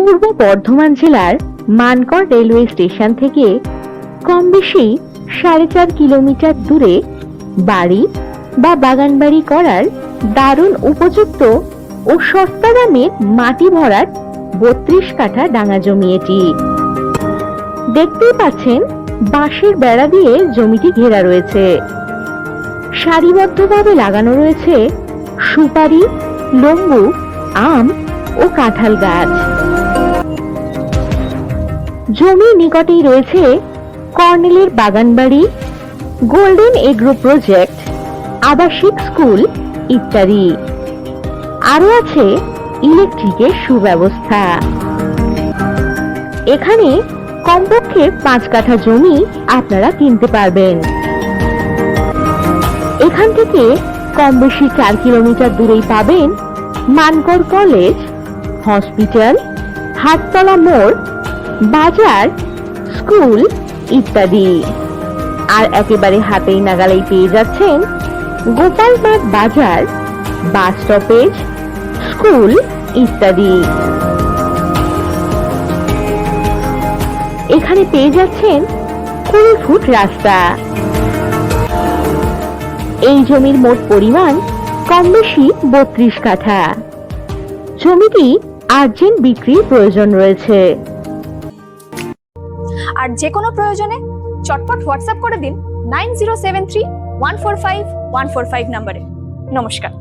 পূর্ব বর্ধমান জেলার Mankad railway station থেকে কম বেশি 4.5 কিলোমিটার দূরে বাড়ি বা বাগান বাড়ি করার দারুণ উপযুক্ত ও সস্তা দামে মাটি ভরাট 32 কাঠা ডাঙা জমি এটি। দেখতেই পাচ্ছেন বাঁশের বেড়া দিয়ে জমিটি ঘেরা রয়েছে। সারিবদ্ধভাবে লাগানো রয়েছে সুপারি, লেবু, আম ও কাঁঠাল গাছ। জমির নিকটেই রয়েছে কর্নেলের বাগানবাড়ি, গোল্ডেন এগ্রো প্রজেক্ট, আবাসিক স্কুল ইত্যাদি। আরো আছে ইলেকট্রিকের সুব্যবস্থা। এখানে কমপক্ষে 5 কাঠা জমি আপনারা কিনতে পারবেন। এখান থেকে কম বেশি 4 কিলোমিটার দূরেই পাবেন মানকড় কলেজ, হসপিটাল, হাটতলা মোড়, বাজার, স্কুল ইত্যাদি। আর একেবারে হাতেই নাগালেই পেয়ে যাচ্ছেন গোপালমাঠ বাজার, বাস স্টপেজ, স্কুল ইত্যাদি। এখানে পেয়ে যাচ্ছেন 20 ফুট রাস্তা। এই জমির মোট পরিমাণ কম বেশি 32 কাঠা। জমিটি আর্জেন্ট বিক্রির প্রয়োজন রয়েছে। আর যে কোনো প্রয়োজনে চটপট হোয়াটসঅ্যাপ করে দিন 9073145145 নম্বরে। নমস্কার।